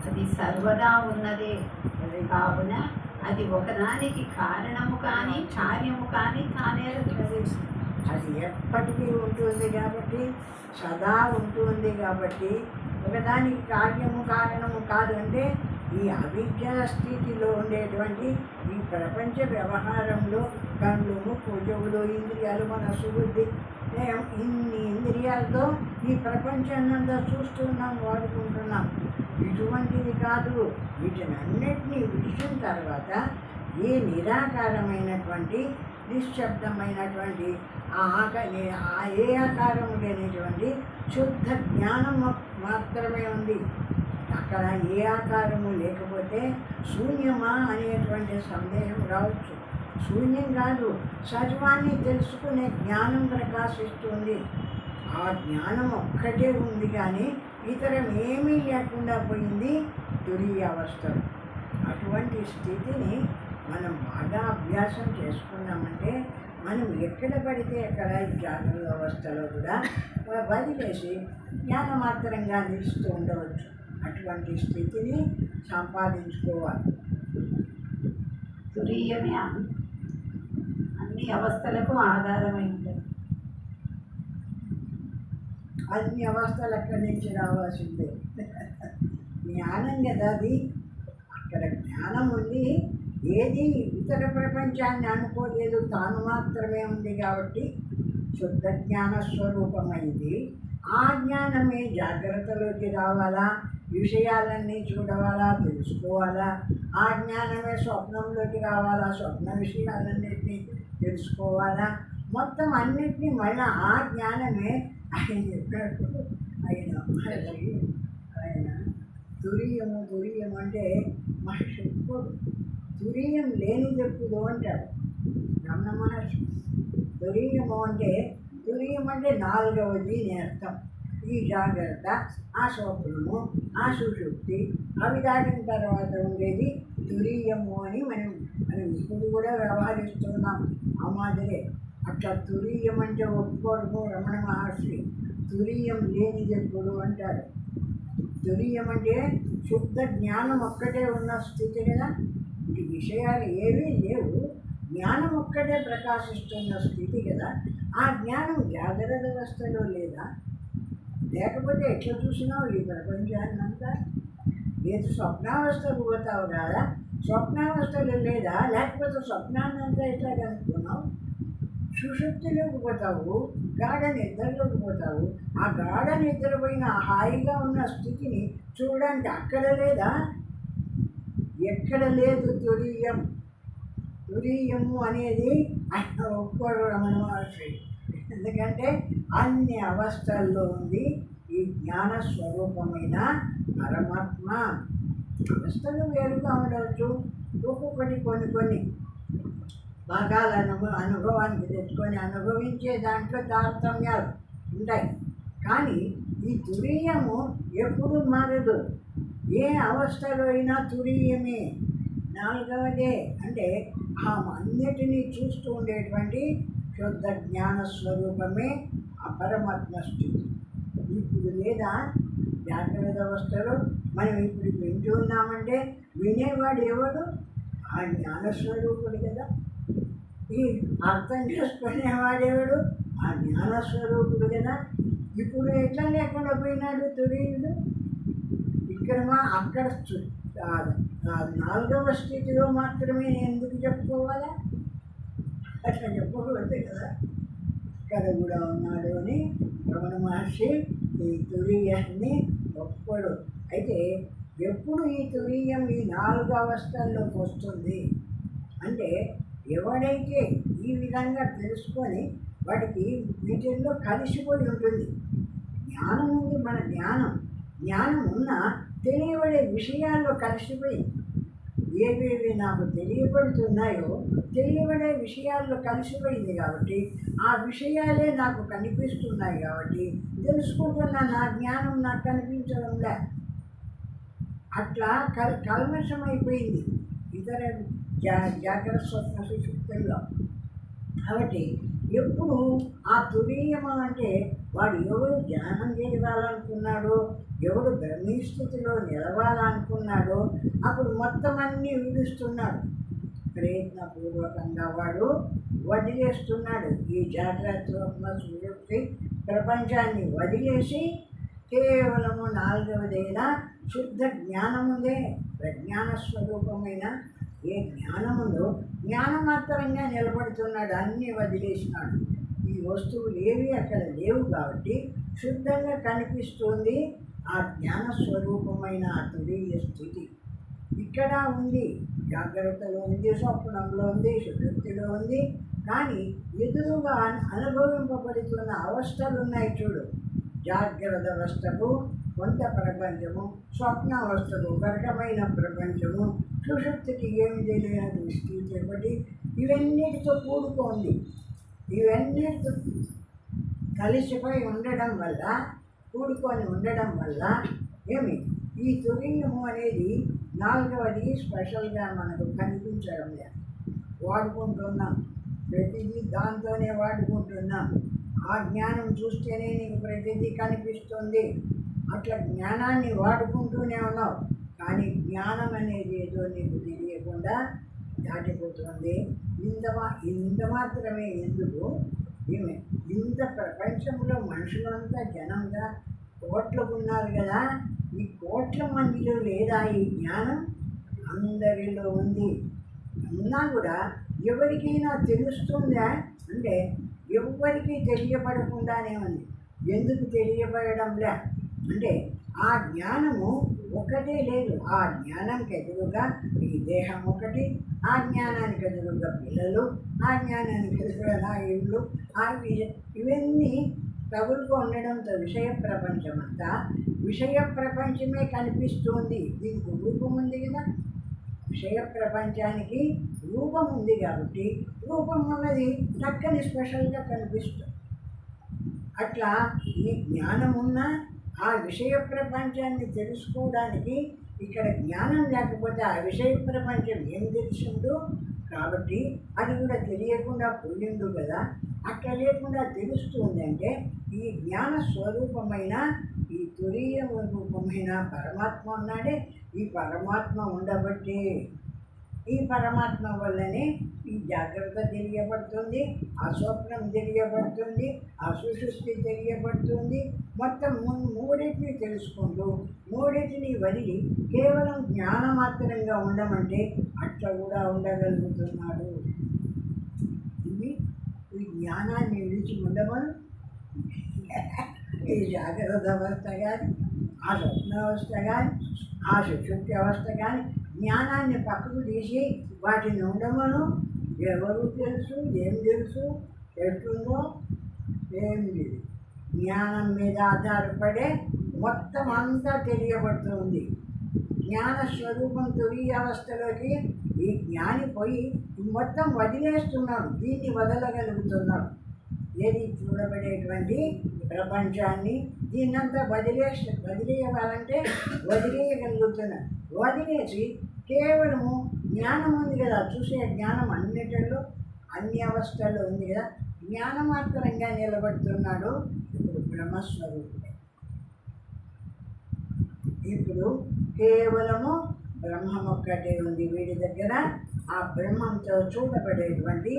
అది సర్వదా ఉన్నదే కావున అది ఒకదానికి కారణము కానీ కార్యము కానీ కానేరదు. అది ఎప్పటికీ ఉంటుంది కాబట్టి, సదా ఉంటుంది కాబట్టి, ఒకదానికి కార్యము కారణము కాదు. అంటే ఈ అవిద్యా స్థితిలో ఉండేటువంటి ఈ ప్రపంచ వ్యవహారంలో కళ్ళు, ముక్కు, చెవులు, ఇంద్రియాలు, మనస్సు, బుద్ధి, ఇన్ని ఇంద్రియాలతో ఈ ప్రపంచాన్నంతా చూస్తున్నాం, వాడుకుంటున్నాం. ఇటువంటిది కాదు. వీటినన్నిటినీ విడిచిన తర్వాత ఈ నిరాకారమైనటువంటి నిశ్శబ్దమైనటువంటి ఏ ఆకారం లేనిటువంటి శుద్ధ జ్ఞానం మాత్రమే ఉంది. అక్కడ ఏ ఆకారము లేకపోతే శూన్యమా అనేటువంటి సందేహం రావచ్చు. శూన్యం కాదు, సర్వాన్ని తెలుసుకునే జ్ఞానం ప్రకాశిస్తుంది. ఆ జ్ఞానం ఒక్కటే ఉంది, కానీ ఇతరం ఏమీ లేకుండా పోయింది తురీయ అవస్థలు. అటువంటి స్థితిని మనం బాగా అభ్యాసం చేసుకున్నామంటే మనం ఎక్కడ పడితే అక్కడ జాగ్రత్త అవస్థలో కూడా వదిలేసి జ్ఞానమాత్రంగా నిలుస్తూ ఉండవచ్చు. అటువంటి స్థితిని సంపాదించుకోవాలి. తురీయమే అన్ని అవస్థలకు ఆధారమై ఉంటుంది. అన్ని అవస్థలు అక్కడి నుంచి రావాల్సిందే. జ్ఞానం కదా అది. అక్కడ జ్ఞానం ఉంది, ఏది ఇతర ప్రపంచాన్ని అనుకోలేదు, తాను మాత్రమే ఉంది కాబట్టి శుద్ధ జ్ఞాన స్వరూపమైంది. ఆ జ్ఞానమే జాగ్రత్తలోకి రావాలా, విషయాలన్నీ చూడవాలా, తెలుసుకోవాలా. ఆ జ్ఞానమే స్వప్నంలోకి రావాలా, స్వప్న విషయాలన్నింటినీ తెలుసుకోవాలా. మొత్తం అన్నిటినీ మళ్ళీ ఆ జ్ఞానమే ఆయన చెప్పినప్పుడు ఆయన తురీయం అంటే మహర్షి ఒప్పుకోడు. తురీయం లేనిదెప్పుడు అంటాడు రమణ మహర్షి. తురీయం అంటే నాలుగవది అని అర్థం. ఈ జాగ్రత్త, ఆ స్వప్నము, ఆ సుషుప్తి, అవి దాటిన తర్వాత ఉండేది తురీయము అని మనం ఇప్పుడు కూడా వ్యవహరిస్తున్నాం. ఆ మాదిరే అట్లా తురీయం అంటే ఒప్పుకోవడము రమణ మహర్షి. తురీయం లేనిదెప్పుడు అంటాడు. తురీయం అంటే శుద్ధ జ్ఞానం ఒక్కటే ఉన్న స్థితి కదా. ఈ విషయాలు ఏవీ లేవు, జ్ఞానం ఒక్కటే ప్రకాశిస్తున్న స్థితి కదా. ఆ జ్ఞానం జాగ్రత్త అవస్థలో లేదా? లేకపోతే ఎట్లా చూసినావు ఈ ప్రపంచాన్ని అంతా? లేదు, స్వప్నావస్థకు పోతావు కదా, స్వప్నావస్థలో లేదా? లేకపోతే స్వప్నాన్ని అంతా ఎట్లా కనుక్కున్నావు? సుషుప్తిలోకి పోతావు, గాఢ నిద్రలోకి పోతావు. ఆ గాఢ నిద్రపోయిన హాయిగా ఉన్న స్థితిని చూడడానికి అక్కడ లేదా? ఎక్కడ లేదు తురీయము అనేది ఆయన ఒక్కడు రమణ మహర్షి. ఎందుకంటే అన్ని అవస్థల్లో ఉంది ఈ జ్ఞాన స్వరూపమైన పరమాత్మ. అవస్థలు వేరుగా ఉండవచ్చు, ఒక్కొక్కటి కొన్ని భాగాలను అనుభవానికి తెచ్చుకొని అనుభవించే దాంట్లో తారతమ్యాలు ఉంటాయి. కానీ ఈ తురీయము ఎప్పుడు మారదు. ఏ అవస్థలో అయినా తురీయమే. నాలుగవదే అంటే ఆ అన్నిటినీ చూస్తూ ఉండేటువంటి శుద్ధ జ్ఞాన స్వరూపమే ఆ పరమాత్మ స్థితి. ఇప్పుడు లేదా జాగ్రత్త అవస్థలో మనం ఇప్పుడు వింటూ ఉన్నామంటే వినేవాడు ఎవడు? ఆ జ్ఞానస్వరూపుడు కదా. ఈ అర్థం చేసుకునేవాడేవాడు? ఆ జ్ఞానస్వరూపుడు కదా. ఇప్పుడు ఎట్లా లేకుండా పోయినాడు తురీయుడు? ఇక్కడ అక్కడ నాలుగవ స్థితిలో మాత్రమే ఎందుకు చెప్పుకోవాలా? అట్లా చెప్పకూడదు కదా. ఇక్కడ కూడా ఉన్నాడు అని రమణ మహర్షి ఈ తురీయాన్ని ఒప్పుకోడు. అయితే ఎప్పుడు ఈ తురీయం ఈ 4 అవస్థల్లోకి వస్తుంది అంటే ఎవడైతే ఈ విధంగా తెలుసుకొని వాడికి వీటిల్లో కలిసిపోయి ఉంటుంది. జ్ఞానం ఉంది, మన జ్ఞానం ఉన్న తెలియబడే విషయాల్లో కలిసిపోయి ఏవేవి నాకు తెలియబడుతున్నాయో తెలియబడే విషయాల్లో కలిసిపోయింది కాబట్టి ఆ విషయాలే నాకు కనిపిస్తున్నాయి కాబట్టి తెలుసుకుంటున్న నా జ్ఞానం నాకు కనిపించడంలే. అట్లా కల్మషమైపోయింది ఇతర జాగ్రత్త స్వప్న సుషుప్తుల్లో. కాబట్టి ఎప్పుడు ఆ తురీయము అంటే వాడు ఎవరు ధ్యానం చేయాలనుకున్నాడో ఎవడు బ్రహ్మీస్థితిలో నిలవాలనుకున్నాడో అప్పుడు మొత్తం అన్నీ విడుస్తున్నాడు. ప్రయత్నపూర్వకంగా వాడు వదిలేస్తున్నాడు. ఈ జాగ్రత్త స్వప్న సుషుప్తి ప్రపంచాన్ని వదిలేసి కేవలము నాలుగవదైన శుద్ధ జ్ఞానముందే, ప్రజ్ఞాన స్వరూపమైన ఏ జ్ఞానముందో జ్ఞానమాత్రంగా నిలబడుతున్నాడు. అన్నీ వదిలేసినాడు. ఈ వస్తువులు ఏవి అక్కడ లేవు కాబట్టి శుద్ధంగా కనిపిస్తుంది ఆ జ్ఞాన స్వరూపమైన ఆ తురీయ స్థితి. ఇక్కడ ఉంది, జాగ్రత్తలో ఉంది, స్వప్నంలో ఉంది, సుషుప్తిలో ఉంది. కానీ ఎదురుగా అనుభవింపబడుతున్న అవస్థలు ఉన్నాయి చూడు. జాగ్రత్త అవస్థకు కొంత ప్రపంచము, స్వప్నావస్థకు ఒక రకమైన ప్రపంచము, సుషుప్తికి ఏమి తెలియని స్థితి ఒకటి. ఇవన్నిటితో కూడుకోండి. ఇవన్నిటితో కలిసిపోయి ఉండడం వల్ల, కూడుకొని ఉండడం వల్ల ఏమి ఈ తురీయము అనేది నాలుగవది స్పెషల్గా మనకు కనిపించడం లేదు. వాడుకుంటున్నాం, ప్రతిదీ దాంతోనే వాడుకుంటున్నాం. ఆ జ్ఞానం చూస్తేనే నీకు ప్రతిదీ కనిపిస్తుంది. అట్లా జ్ఞానాన్ని వాడుకుంటూనే ఉన్నావు. కానీ జ్ఞానం అనేది ఏదో నీకు తెలియకుండా దాటిపోతుంది. ఇంత మాత్రమే ఎందుకు, ఏమే ఇంత ప్రపంచంలో మనుషులంతా జనంగా కోట్లు ఉన్నారు కదా, ఈ కోట్ల మందిలో లేదా ఈ జ్ఞానం? అందరిలో ఉంది. ఉన్నా కూడా ఎవరికైనా తెలుస్తుందా అంటే ఎవరికి తెలియబడకుండానే ఉంది. ఎందుకు తెలియబడడంలే అంటే ఆ జ్ఞానము ఒకటే లేదు. ఆ జ్ఞానానికి ఎదురుగా ఈ దేహం ఒకటి, ఆ జ్ఞానానికి ఎదురుగా పిల్లలు, ఆ జ్ఞానానికి ఎదురుగా నా ఇళ్ళు, ఇవన్నీ తగులుకు ఉండడంతో విషయ ప్రపంచం అంతా విషయ ప్రపంచమే కనిపిస్తుంది. దీనికి రూపం ఉంది కదా, విషయ ప్రపంచానికి రూపం ఉంది కాబట్టి రూపం ఉన్నది చక్కని స్పెషల్గా కనిపిస్తుంది. అట్లా ఈ జ్ఞానం ఉన్న ఆ విషయ ప్రపంచాన్ని తెలుసుకోవడానికి ఇక్కడ జ్ఞానం లేకపోతే ఆ విషయ ప్రపంచం ఏం తెలిసిందో కాబట్టి అది కూడా తెలియకుండా పోయిండు కదా. అట్లా లేకుండా తెలుస్తుంది అంటే ఈ జ్ఞాన స్వరూపమైన ఈ తురీయ రూపమైన పరమాత్మ ఉన్నాడే, ఈ పరమాత్మ ఉండబట్టి ఈ పరమాత్మ వల్లనే ఈ జాగ్రత్త తెలియబడుతుంది, ఆ స్వప్నం తెలియబడుతుంది, ఆ సుషుప్తి తెలియబడుతుంది. మొత్తం మూడింటిని తెలుసుకుంటూ మూడింటిని వదిలి కేవలం జ్ఞానమాత్రంగా ఉండమంటే అట్లా కూడా ఉండగలుగుతున్నాడు. ఇది ఈ జ్ఞానాన్ని విడిచి ఉండమను. ఈ జాగ్రత్త అవస్థ కానీ, ఆ స్వప్నావస్థ కానీ, ఆ సుషుప్తి అవస్థ కానీ జ్ఞానాన్ని పక్కకు తీసి వాటిని ఉండమను. ఎవరు తెలుసు, ఏం తెలుసు, ఎట్లుందో ఏం లేదు. జ్ఞానం మీద ఆధారపడే మొత్తం అంతా తెలియబడుతుంది. జ్ఞాన స్వరూపం తురీయ అవస్థలోకి ఈ జ్ఞాని పోయి మొత్తం వదిలేస్తున్నాడు. దీన్ని వదలగలుగుతున్నాడు. ఏది చూడబడేటువంటి ప్రపంచాన్ని దీన్నంతా వదిలేయాలంటే వదిలేయగలుగుతున్నాడు. వదిలేసి కేవలము జ్ఞానం ఉంది కదా, చూసే జ్ఞానం అన్నిటిలో అన్ని అవస్థల్లో ఉంది కదా, జ్ఞానమాత్రంగా నిలబడుతున్నాడు. ఇప్పుడు బ్రహ్మస్వరూపుడే. ఇప్పుడు కేవలము బ్రహ్మం ఒక్కటే ఉంది వీడి దగ్గర. ఆ బ్రహ్మంతో చూడబడేటువంటి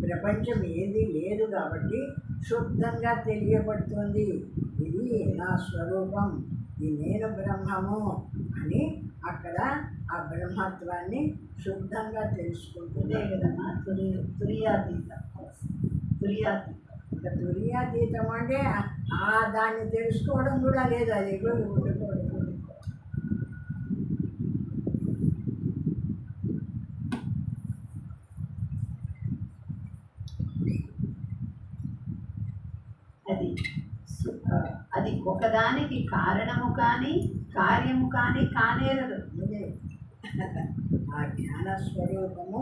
ప్రపంచం ఏది లేదు కాబట్టి శుద్ధంగా తెలియబడుతుంది. ఇది నా స్వరూపం, ఇది నేను బ్రహ్మము అని అక్కడ ఆ బ్రహ్మత్వాన్ని శుద్ధంగా తెలుసుకుంటుంది కదమ్మా. తురియాతీతం. ఇంకా తురియాతీతం అంటే దాన్ని తెలుసుకోవడం కూడా లేదు, అది ఉండిపోవడం. అది ఒకదానికి కారణము కానీ కార్యము కానీ కానేరదు. ఆ జ్ఞాన స్వరూపము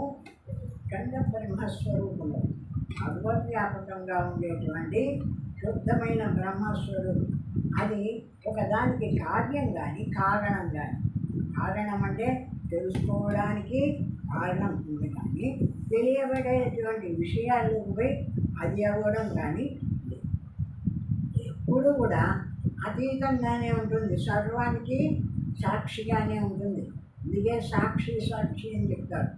ఖండ బ్రహ్మస్వరూపము సర్వవ్యాపకంగా ఉండేటువంటి శుద్ధమైన బ్రహ్మస్వరూపం. అది ఒకదానికి కార్యం కానీ కారణం కానీ. కారణం అంటే తెలుసుకోవడానికి కారణం ఉంది, కానీ తెలియబడేటువంటి విషయాలు పోయి అది అవ్వడం కానీ ఎప్పుడు కూడా అతీతంగానే ఉంటుంది, సర్వానికి సాక్షిగానే ఉంటుంది. ఇదిగే సాక్షి సాక్షి అని చెప్తారు.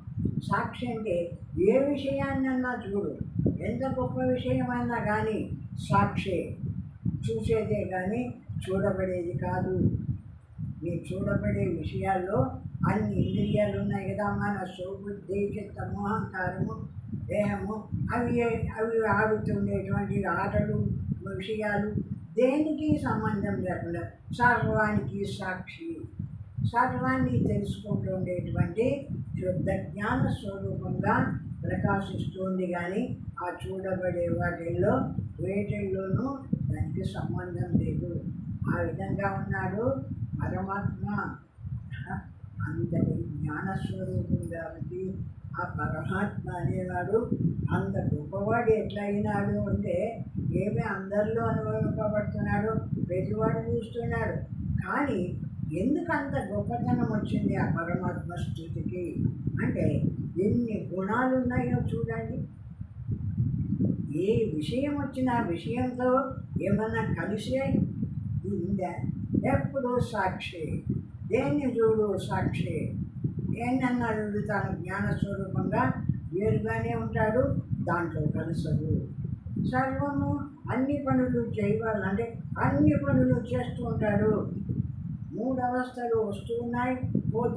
సాక్షి అంటే ఏ విషయాన్నన్నా చూడు, ఎంత గొప్ప విషయమైనా కానీ సాక్షి, చూసేదే కానీ చూడబడేది కాదు. ఈ చూడబడే విషయాల్లో అన్ని ఇంద్రియాలు ఉన్నాయి కదా, మనస్సు, బుద్ధి, చిత్తము, అహంకారము, దేహము, అవి అవి ఆడుతుండేటువంటి ఆటలు, విషయాలు దేనికి సంబంధం లేకుండా సర్వానికి సాక్షి, సర్వాన్ని తెలుసుకుంటూ ఉండేటువంటి శుద్ధ జ్ఞాన స్వరూపంగా ప్రకాశిస్తుంది. కానీ ఆ చూడబడే వాటిల్లో వేటిల్లోనూ దానికి సంబంధం లేదు. ఆ విధంగా ఉన్నాడు పరమాత్మ. అంతటి జ్ఞానస్వరూపం కాబట్టి ఆ పరమాత్మ అనేవాడు అంత గొప్పవాడు ఎట్లా అయినాడు అంటే, ఏమి అందరిలో అనుభవింపబడుతున్నాడు, ప్రతివాడు చూస్తున్నాడు. కానీ ఎందుకు అంత గొప్పతనం వచ్చింది ఆ పరమాత్మ స్థితికి అంటే, ఎన్ని గుణాలు ఉన్నాయో చూడండి. ఏ విషయం వచ్చినా విషయంతో ఏమన్నా కలిసే ఉందా? ఎప్పుడు సాక్షి, దేన్ని చూడు సాక్షి. దేన్నన్నా చూడు తాను జ్ఞానస్వరూపంగా వేరుగానే ఉంటాడు, దాంట్లో కలుసడు. సర్వము అన్ని పనులు చేయాలంటే అన్ని పనులు చేస్తూ ఉంటాడు. మూడు అవస్థలు వస్తూ ఉన్నాయి,